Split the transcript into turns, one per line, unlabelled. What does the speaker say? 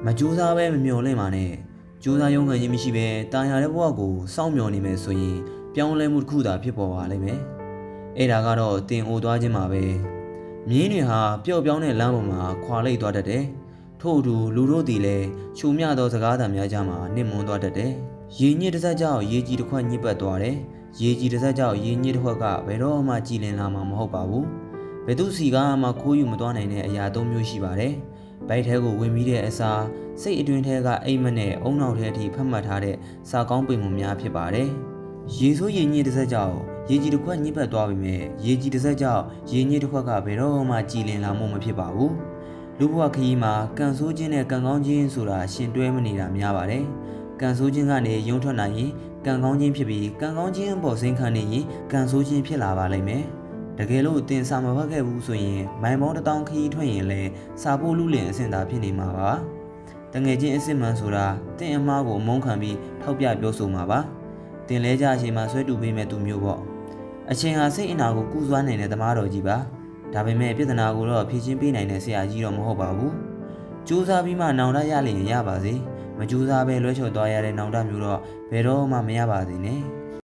မကြိုးစားပဲမမျော်လင့်ပါနဲ့ကြိုးစားရုံးခံခြင်းမရှိပဲတာယာတဲ့ဘဝကိုစောင့်မျှော်နေမယ်ဆိုရင်ပြောင်းလဲမှုတစ်ခုသာဖြစ်ပေါ်ပါလိမ့်မယ်အဲ့ဒါကတော့တင်အိုသွားခြင်းပါပဲမြင်းတွေဟာပျော့ပြောင်းတဲ့လမ်းပေါ်မှာခွာလိပ်သွားတတ်တယ်ထို့အတူလူတို့သည်လည်းချုံမြသောစကားသံများကြမှာနှိမ့်မွန်းသွားတတ်တယ်ရေညစ်တစ်စက်ကြောင့်ရေကြီးတစ်ခွက်ညစ်ပတ်သွားတယ်ရေကြီးတစ်စက်ကြောင့်ရေညစ်တစ်ခွက်ကဘယ်တော့မှကြည်လင်လာမှာမဟုတ်ပါဘူးဘယ်သူစီကမှခိုးယူမသွားနိုင်တဲ့အရာ၃မျိုးရှိပါတယ်ဘိုက်ထဲကိုဝင်ပြီးတဲ့အစာစိတ်အတွင်းထဲကအိမ်မက်နဲ့အုံနောက်ထဲအထိဖတ်မှတ်ထားတဲ့စာကောင်းပင်မှုများဖြစ်ပါတယ်ရေဆိုးရေညစ်တစ်စက်ကြောင့်ရေကြီးတစ်ခွက်ညစ်ပတ်သွားပြီမဲ့ရေကြီးတစ်စက်ကြောင့်ရေညစ်တစ်ခွက်ကဘယ်တော့မှကြည်လင်လာမှုမဖြစ်ပါဘူးလူဘဝခရီးမှာကန်ဆိုးခြင်းနဲ့ကန်ကောင်းခြင်းဆိုတာရှင်တွဲမနေတာများပါတယ်ကန်ဆိုးခြင်းကနေရုံထွက်နိုင်ရင်ကန်ကောင်းခြင်းဖြစ်ပြီးကန်ကောင်းခြင်းအပေါ်စိန်ခံနေရင်ကန်ဆိုးခြင်းဖြစ်လာပါလိမ့်မယ်တကယ်လို့တင်စာမဖတ်ခဲ့ဘူးဆိုရင်မိုင်ပေါင်း1000ခရီးထွက်ရင်လည်းစာဖို့လူလင်အဆင့်သာဖြစ်နေမှာပါတငယ်ချင်းအစ်စ်မှန်ဆိုတာတင်အမားကိုအမုန်းခံပြီးထောက်ပြပြောဆိုမှာပါတင်လဲကြအချိန်မှာဆွဲတူပေးမဲ့သူမျိုးပေါ့အချိန်ဟာစိတ်အနာကိုကူးစွားနိုင်တဲ့သမားတော်ကြီးပါဒါပေမဲ့ပြဿနာကိုတော့ဖြေရှင်းပေးနိုင်တဲ့ဆရာကြီးတော့မဟုတ်ပါဘူးကြိုးစားပြီးမှနောင်တရလျင်ရပါစေမကြိုးစားပဲလွှဲချော်သွားရတဲ့နောင်တမျိုးတော့ဘယ်တော့မှမရပါစေနဲ့